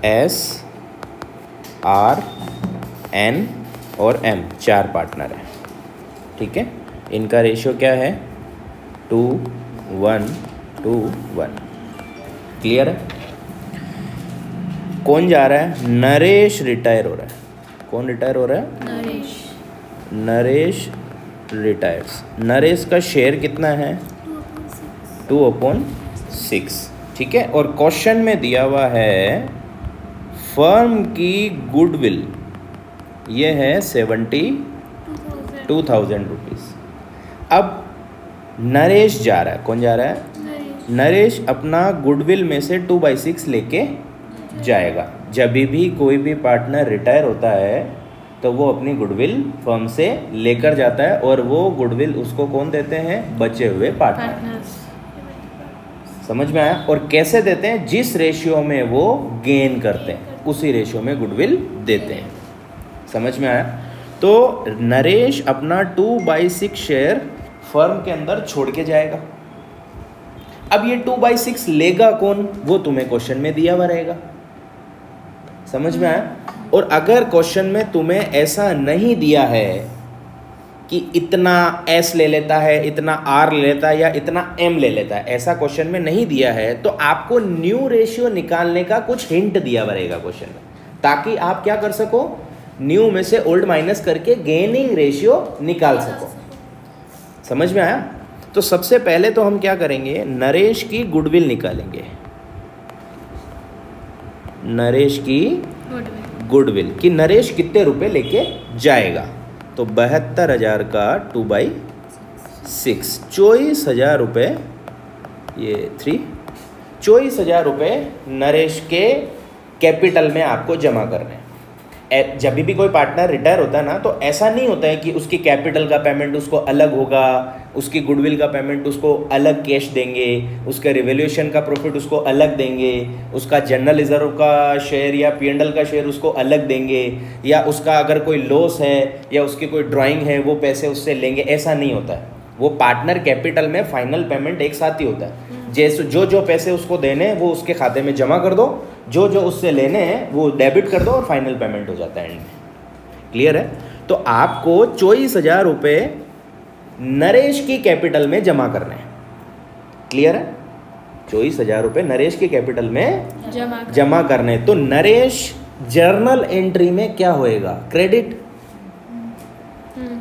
S, are, N और M, 4 partner है। ठीक है, इनका रेशियो क्या है? 2:1:1। क्लियर है? कौन जा रहा है? नरेश रिटायर हो रहा है। कौन रिटायर हो रहा है? नरेश रिटायर्स। नरेश का शेयर कितना है? 2/6। ठीक है, और क्वेश्चन में दिया हुआ है फर्म की गुडविल, ये है 72,000 रुपीज़। अब नरेश जा रहा है। कौन जा रहा है? नरेश अपना गुडविल में से 2/6 लेके जाएगा। जब भी कोई भी पार्टनर रिटायर होता है तो वो अपनी गुडविल फर्म से लेकर जाता है, और वो गुडविल उसको कौन देते हैं? बचे हुए पार्टनर। समझ में आया? और कैसे देते हैं? जिस रेशियो में वो गेन करते हैं उसी रेशियो में गुडविल देते हैं। समझ में आया? तो नरेश अपना 2/6 शेयर फर्म के अंदर छोड़ के जाएगा। अब ये 2/6 लेगा कौन? वो तुम्हें क्वेश्चन में दिया हुआ रहेगा। समझ में आया? और अगर क्वेश्चन में तुम्हें ऐसा नहीं दिया है कि इतना एस ले लेता है, इतना आर ले लेता है या इतना एम ले लेता है, ऐसा क्वेश्चन में नहीं दिया है, तो आपको न्यू रेशियो निकालने का कुछ हिंट दिया हुआ रहेगा क्वेश्चन में, ताकि आप क्या कर सको? न्यू में से ओल्ड माइनस करके गेनिंग रेशियो निकाल सको। समझ में आया? तो सबसे पहले तो हम क्या करेंगे? नरेश की गुडविल निकालेंगे। नरेश की गुडविल कि नरेश कितने रुपए लेके जाएगा। तो 72,000 का 2/6, 24,000 रुपये, ये 3, 24,000 रुपये नरेश के कैपिटल में आपको जमा करने हैं। जब भी कोई पार्टनर रिटायर होता है ना, तो ऐसा नहीं होता है कि उसकी कैपिटल का पेमेंट उसको अलग होगा, उसकी गुडविल का पेमेंट उसको अलग कैश देंगे, उसके रिवैल्यूएशन का प्रॉफिट उसको अलग देंगे, उसका जनरल रिजर्व का शेयर या P&L का शेयर उसको अलग देंगे, या उसका अगर कोई लॉस है या उसकी कोई ड्राइंग है वो पैसे उससे लेंगे। ऐसा नहीं होता है। वो पार्टनर कैपिटल में फाइनल पेमेंट एक साथ ही होता है। जैसे जो पैसे उसको देने हैं वो उसके खाते में जमा कर दो, जो उससे लेने हैं वो डेबिट कर दो, और फाइनल पेमेंट हो जाता है एंड में। क्लियर है? तो आपको 24,000 रुपये नरेश की कैपिटल में जमा करने हैं। क्लियर है? 24,000 रुपये नरेश की कैपिटल में जमा करने। तो नरेश जर्नल एंट्री में क्या होएगा? क्रेडिट।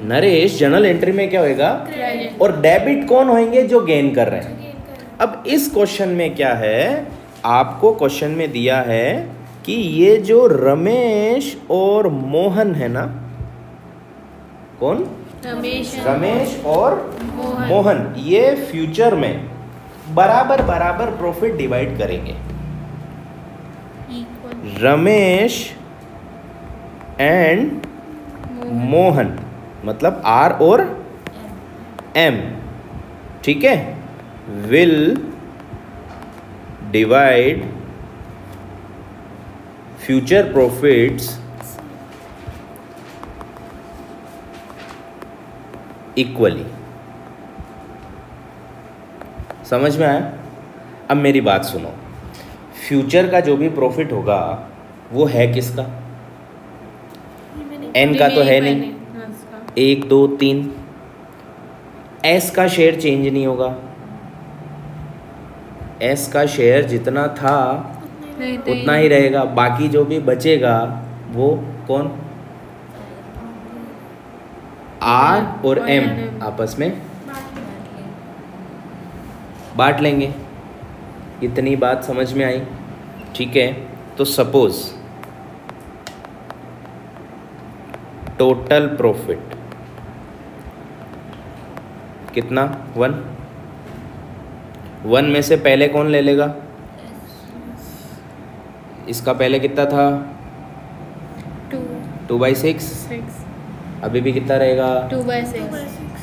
नरेश जर्नल एंट्री में क्या होएगा? क्रेडिट। और डेबिट कौन होंगे? जो गेन कर रहे हैं। अब इस क्वेश्चन में क्या है? आपको क्वेश्चन में दिया है कि ये जो रमेश और मोहन है ना, कौन? रमेश और मोहन, ये फ्यूचर में बराबर बराबर प्रॉफिट डिवाइड करेंगे। रमेश एंड मोहन मतलब आर और एम, ठीक है, will divide future profits equally. समझ में आया? अब मेरी बात सुनो। फ्यूचर का जो भी प्रॉफिट होगा वो है किसका? एन का तो है नहीं, 1 2 3। एस का शेयर चेंज नहीं होगा। एस का शेयर जितना था उतना ही रहेगा। बाकी जो भी बचेगा वो कौन? आर और एम आपस में बांट लेंगे। इतनी बात समझ में आई? ठीक है। तो सपोज टोटल प्रॉफिट कितना? 1 में से पहले कौन ले लेगा? इसका पहले कितना था? 2/6। अभी भी कितना रहेगा?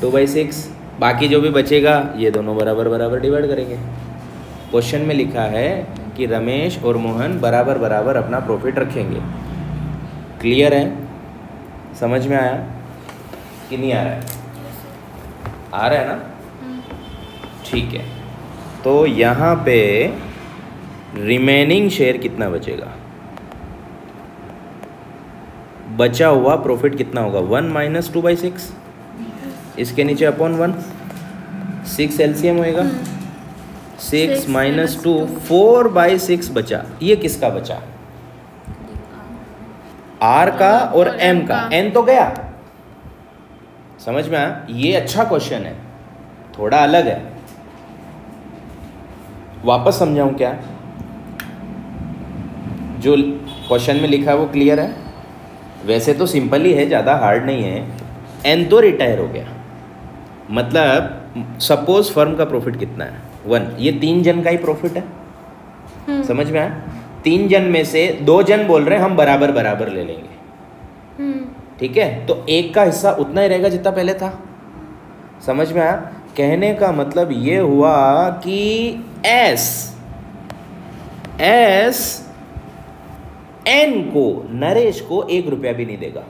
2/6। बाकी जो भी बचेगा ये दोनों बराबर बराबर डिवाइड करेंगे। क्वेश्चन में लिखा है कि रमेश और मोहन बराबर बराबर अपना प्रॉफिट रखेंगे। क्लियर है? समझ में आया कि नहीं आ रहा है? आ रहा है ना? ठीक है। तो यहाँ पे रिमेनिंग शेयर कितना बचेगा? बचा हुआ प्रॉफिट कितना होगा 1 माइनस 2/6, इसके नीचे अपॉन 1, 6 एलसीएम होएगा, 6 माइनस 2, 4/6 बचा। ये किसका बचा? आर का और एम का। एन तो गया, समझ में आया? ये अच्छा क्वेश्चन है, थोड़ा अलग है। वापस समझाऊं क्या? जो क्वेश्चन में लिखा है वो क्लियर है? वैसे तो सिंपल ही है, ज़्यादा हार्ड नहीं है। एन तो रिटायर हो गया, मतलब सपोज फर्म का प्रॉफिट कितना है 1, ये 3 जन का ही प्रॉफिट है। समझ में आया? 3 जन में से 2 जन बोल रहे हैं हम बराबर बराबर ले लेंगे, ठीक है? तो एक का हिस्सा उतना ही रहेगा जितना पहले था। समझ में आया? कहने का मतलब ये हुआ कि एस एन को, नरेश को 1 रुपया भी नहीं देगा,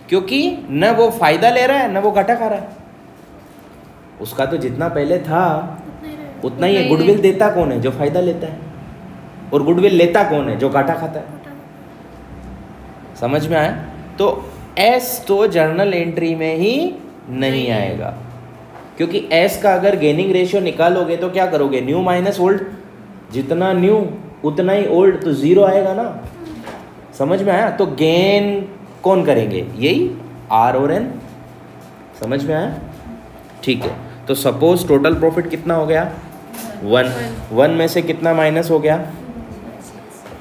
क्योंकि न वो फायदा ले रहा है न वो घाटा खा रहा है। उसका तो जितना पहले था उतना ही है। गुडविल देता कौन है? जो फायदा लेता है। और गुडविल लेता कौन है? जो घाटा खाता है। समझ में आया? तो एस तो जर्नल एंट्री में ही नहीं आएगा, क्योंकि एस का अगर गेनिंग रेशियो निकालोगे तो क्या करोगे? न्यू माइनस ओल्ड, जितना न्यू उतना ही ओल्ड, तो 0 आएगा ना। समझ में आया? तो गेन कौन करेंगे? यही आर और एन। समझ में आया? ठीक है। तो सपोज टोटल प्रॉफिट कितना हो गया 1 में से कितना माइनस हो गया?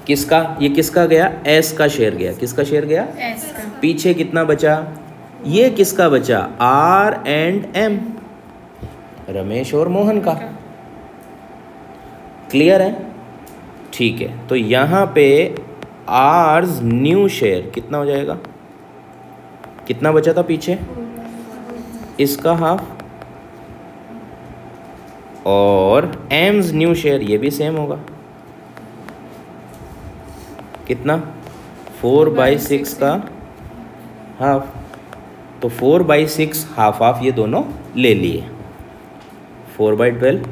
किसका? ये किसका गया? एस का शेयर गया। किसका शेयर गया? एस का। पीछे कितना बचा? ये किसका बचा? आर एंड एम, रमेश और मोहन का। क्लियर है? ठीक है। तो यहाँ पे आर्स न्यू शेयर कितना हो जाएगा? कितना बचा था पीछे? इसका हाफ। और एम्स न्यू शेयर ये भी सेम होगा, कितना? 4/6 का हाफ। तो 4/6 हाफ हाफ ये दोनों ले लिए। 4/12,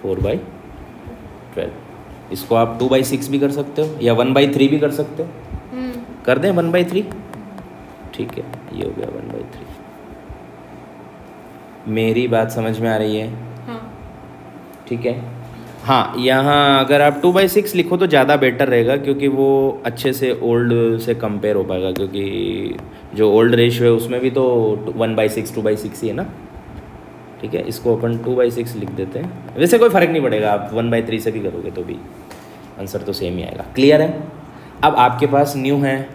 4/12। इसको आप 2/6 भी कर सकते हो या 1/3 भी कर सकते हो। कर दें 1/3? ठीक है, ये हो गया 1/3। मेरी बात समझ में आ रही है? हाँ। ठीक है। हाँ, यहाँ अगर आप 2/6 लिखो तो ज़्यादा बेटर रहेगा, क्योंकि वो अच्छे से ओल्ड से कंपेयर हो पाएगा, क्योंकि जो ओल्ड रेशियो है उसमें भी तो 1/6 2/6 ही है ना। ठीक है, इसको अपन 2/6 लिख देते हैं। वैसे कोई फ़र्क नहीं पड़ेगा, आप 1/3 से भी करोगे तो भी आंसर तो सेम ही आएगा। क्लियर है? अब आपके पास न्यू है,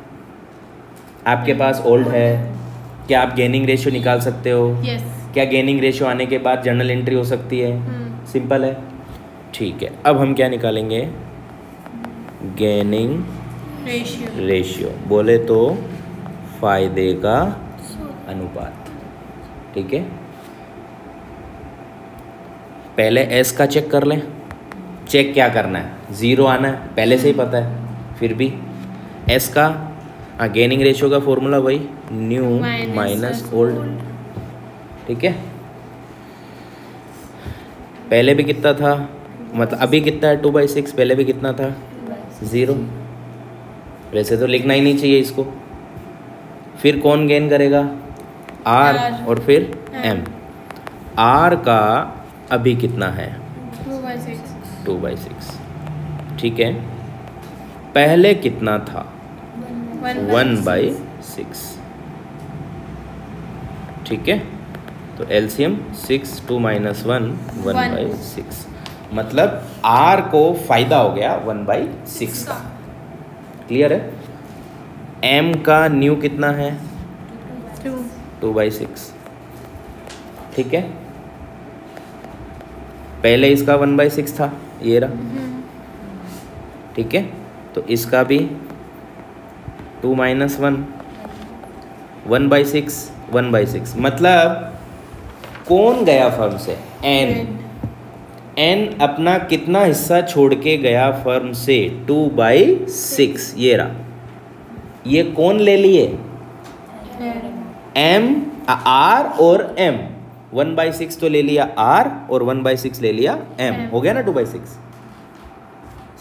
आपके पास ओल्ड है, क्या आप गेनिंग रेशियो निकाल सकते हो? यस। क्या गेनिंग रेशियो आने के बाद जर्नल एंट्री हो सकती है? सिंपल है। ठीक है, अब हम क्या निकालेंगे? गेनिंग रेशियो बोले तो फायदे का अनुपात। ठीक है, पहले एस का चेक कर लें। चेक क्या करना है? 0 आना है, पहले से ही पता है। फिर भी एस का, हाँ, गेनिंग रेशियो का फॉर्मूला वही, न्यू माइनस ओल्ड। ठीक है, पहले भी कितना था, मतलब अभी कितना है 2/6, पहले भी कितना था 0। वैसे तो लिखना ही नहीं चाहिए इसको। फिर कौन गेन करेगा? आर और फिर एम। आर का अभी कितना है? 2/6। ठीक है, पहले कितना था? 1/6। ठीक है, तो एलसीएम 6, 2 - 1 1/6, मतलब आर को फायदा हो गया 1/6 का। क्लियर है? एम का न्यू कितना है? 2/6। ठीक है, पहले इसका 1/6 था, ये रहा। ठीक है, तो इसका भी 2 - 1 1/6 1/6, मतलब कौन गया फर्म से? एन। एन अपना कितना हिस्सा छोड़ के गया फर्म से? 2/6। ये रहा। ये कौन ले लिए? एम, आर और एम। 1/6 तो ले लिया आर और 1/6 ले लिया एम, हो गया ना 2/6।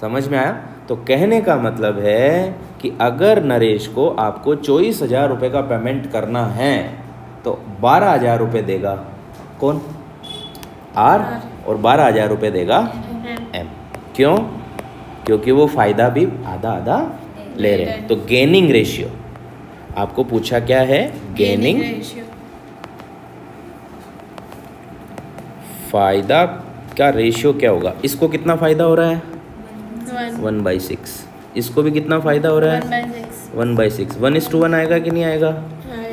समझ में आया? तो कहने का मतलब है कि अगर नरेश को आपको 24,000 रुपये का पेमेंट करना है तो 12,000 रुपये देगा कौन? आर, और 12,000 रुपये देगा एम। क्यों? क्योंकि वो फ़ायदा भी आधा आधा ले रहे हैं। तो गेनिंग रेशियो आपको पूछा क्या है? गेनिंग फ़ायदा का रेशियो क्या होगा? इसको कितना फ़ायदा हो रहा है? 1/6। इसको भी कितना फ़ायदा हो रहा है? 1/6। 1:1 आएगा कि नहीं आएगा?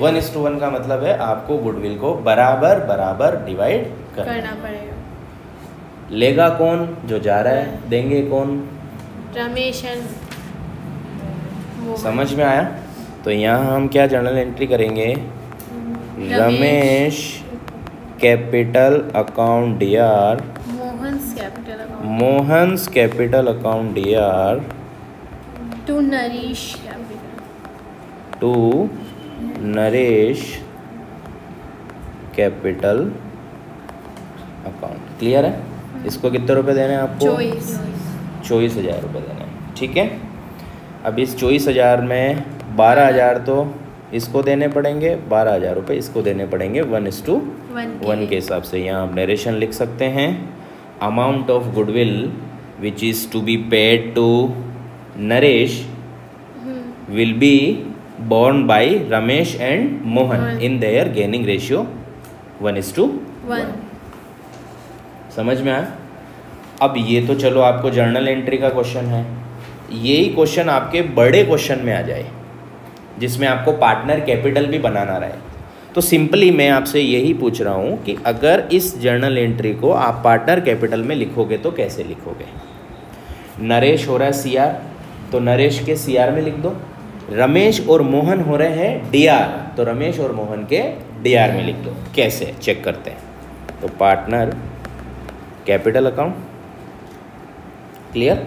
1:1 का मतलब है आपको गुडविल को बराबर बराबर डिवाइड करना पड़ेगा। लेगा कौन? जो जा रहा है। देंगे कौन? रमेश। समझ में आया? तो यहाँ हम क्या जर्नल एंट्री करेंगे? Ramesh capital account DR, Mohan's capital account DR to Naresh capital account. Clear है? इसको कितने रुपए देने हैं आपको? 24,000 रुपये देने हैं। ठीक है। अब इस 24,000 में 12,000 तो इसको देने पड़ेंगे, 12,000 रुपये इसको देने पड़ेंगे 1:1 के हिसाब से। यहाँ आप नरेशन लिख सकते हैं। Amount of goodwill which is to be paid to Naresh will be borne by Ramesh and Mohan in their gaining ratio 1:1। समझ में आया? अब ये तो चलो आपको जर्नल एंट्री का क्वेश्चन है। यही क्वेश्चन आपके बड़े क्वेश्चन में आ जाए जिसमें आपको पार्टनर कैपिटल भी बनाना रहे, तो सिंपली मैं आपसे यही पूछ रहा हूँ कि अगर इस जर्नल एंट्री को आप पार्टनर कैपिटल में लिखोगे तो कैसे लिखोगे? नरेश हो रहा है CR, तो नरेश के CR में लिख दो। रमेश और मोहन हो रहे हैं DR, तो रमेश और मोहन के DR में लिख दो। कैसे चेक करते हैं? तो पार्टनर कैपिटल अकाउंट। क्लियर?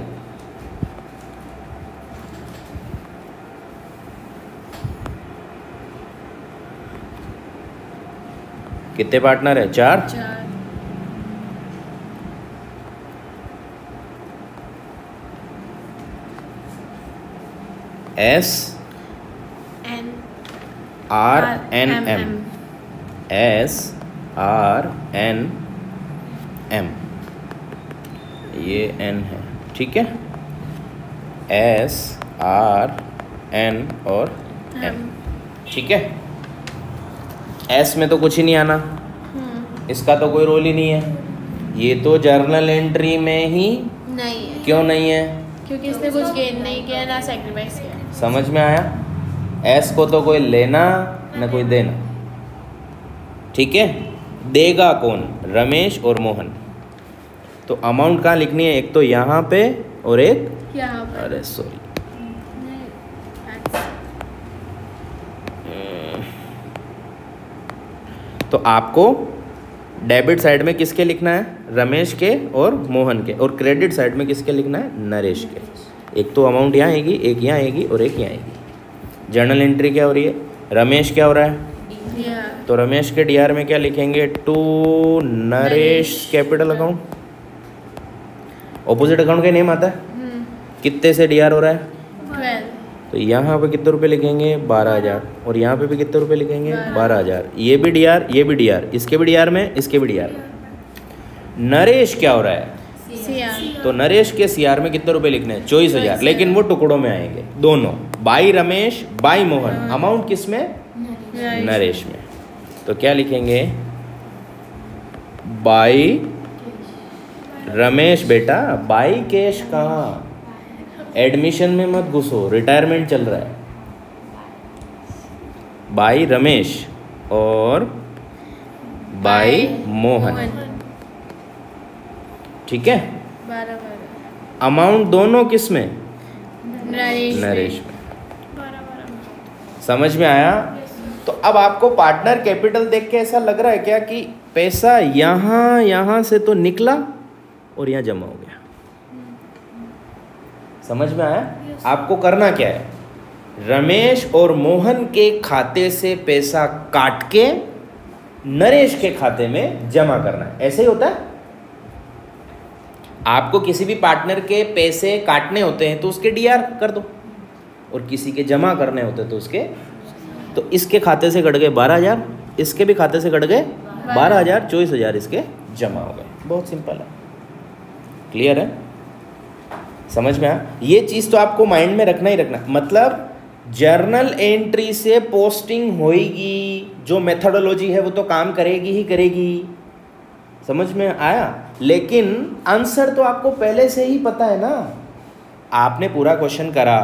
कितने पार्टनर है? 4। SRNM ये N है। ठीक है। SRN और M। ठीक है। S में तो कुछ ही नहीं आना, इसका तो कोई रोल ही नहीं है। ये तो जर्नल एंट्री में ही नहीं है। क्यों नहीं है? क्योंकि इसने कुछ गेन नहीं किया ना सैक्रिफाइस किया। समझ में आया? S को तो कोई लेना ना कोई देना। ठीक है। देगा कौन? रमेश और मोहन। तो अमाउंट कहाँ लिखनी है? एक तो यहाँ पे और एक यहाँ पर। अरे सॉरी, तो आपको डेबिट साइड में किसके लिखना है? रमेश के और मोहन के। और क्रेडिट साइड में किसके लिखना है? नरेश के। एक तो अमाउंट यहाँ आएगी, एक यहाँ आएगी और एक यहाँ आएगी। जर्नल एंट्री क्या हो रही है? रमेश क्या हो रहा है? तो रमेश के DR में क्या लिखेंगे? To Naresh capital account. Opposite account का नेम आता है। कितने से DR हो रहा है? 12। तो यहाँ पे कितने रुपए लिखेंगे? 12,000। और यहाँ पे भी कितने रुपए लिखेंगे? 12,000। ये भी DR, ये भी DR, इसके भी DR में, इसके भी DR में। नरेश क्या हो रहा है? CR। तो नरेश के CR में कितने रुपए लिखने हैं? 24,000, लेकिन वो टुकड़ों में आएंगे दोनों। By Ramesh, by Mohan. Amount किस में? नरेश में। तो क्या लिखेंगे? बाई रमेश। बेटा बाई कैश कहाँ? एडमिशन में मत घुसो, रिटायरमेंट चल रहा है। बाई रमेश और बाई मोहन। ठीक है। अमाउंट दोनों किस में? नरेश में। समझ में आया? तो अब आपको पार्टनर कैपिटल देख के ऐसा लग रहा है क्या कि पैसा यहाँ से तो निकला और यहाँ जमा हो गया? समझ में आया? आपको करना क्या है? रमेश और मोहन के खाते से पैसा काट के नरेश के खाते में जमा करना है। ऐसे ही होता है। आपको किसी भी पार्टनर के पैसे काटने होते हैं तो उसके DR कर दो। और किसी के जमा करने होते तो उसके, तो इसके खाते से कट गए 12,000, इसके भी खाते से कट गए 12,000, 24,000 इसके जमा हो गए। बहुत सिंपल है, क्लियर है, समझ में आया। ये चीज़ तो आपको माइंड में रखना ही रखना, मतलब जर्नल एंट्री से पोस्टिंग होएगी, जो मेथोडोलॉजी है वो तो काम करेगी ही करेगी, समझ में आया। लेकिन आंसर तो आपको पहले से ही पता है ना, आपने पूरा क्वेश्चन करा,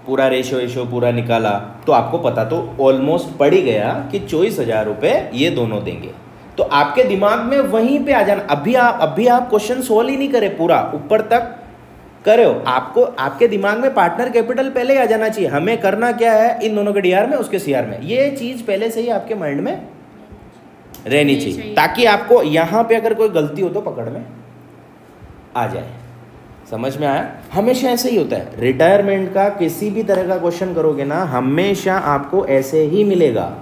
पूरा रेशो पूरा निकाला, तो आपको पता तो ऑलमोस्ट पड़ ही गया कि 24,000 रुपये ये दोनों देंगे। तो आपके दिमाग में वहीं पे आ जाना। अभी आप क्वेश्चन सोल्व ही नहीं करे, पूरा ऊपर तक करे हो, आपको आपके दिमाग में पार्टनर कैपिटल पहले ही आ जाना चाहिए। हमें करना क्या है, इन दोनों के डीआर में उसके सीआर में, ये चीज़ पहले से ही आपके माइंड में रहनी चाहिए, ताकि आपको यहाँ पे अगर कोई गलती हो तो पकड़ में आ जाए। समझ में आया। हमेशा ऐसे ही होता है, रिटायरमेंट का किसी भी तरह का क्वेश्चन करोगे ना, हमेशा आपको ऐसे ही मिलेगा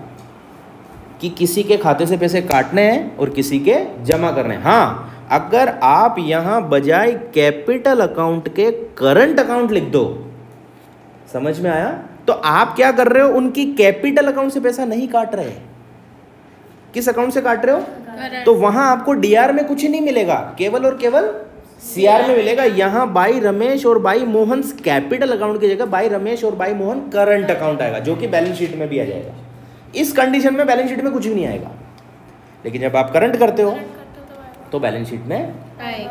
कि किसी के खाते से पैसे काटने हैं और किसी के जमा करने हैं। हाँ, अगर आप यहाँ बजाय कैपिटल अकाउंट के करंट अकाउंट लिख दो, समझ में आया, तो आप क्या कर रहे हो, उनकी कैपिटल अकाउंट से पैसा नहीं काट रहे, किस अकाउंट से काट रहे हो, तो वहां आपको डीआर में कुछ नहीं मिलेगा, केवल और केवल सीआर में मिलेगा। यहां बाई रमेश और बाई मोहन कैपिटल अकाउंट की जगह बाई रमेश और बाई मोहन करंट अकाउंट आएगा, जो कि बैलेंस शीट में भी आ जाएगा। इस कंडीशन में बैलेंस शीट में कुछ भी नहीं आएगा, लेकिन जब आप करंट करते हो तो बैलेंस शीट में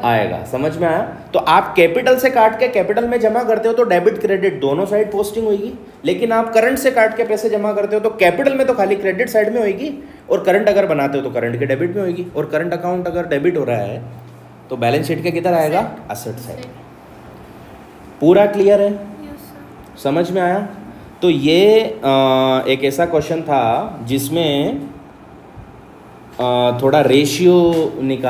आएगा। समझ में आया। तो आप कैपिटल से काट के कैपिटल में जमा करते हो तो डेबिट क्रेडिट दोनों साइड पोस्टिंग होगी, लेकिन आप करंट से काट के पैसे जमा करते हो तो कैपिटल में तो खाली क्रेडिट साइड में होगी, और करंट अगर बनाते हो तो करंट के डेबिट में होगी, और करंट अकाउंट अगर डेबिट हो रहा है तो बैलेंस शीट के किधर आएगा, असेट साइड। पूरा क्लियर है, समझ में आया। तो ये एक ऐसा क्वेश्चन था जिसमें थोड़ा रेशियो निकाल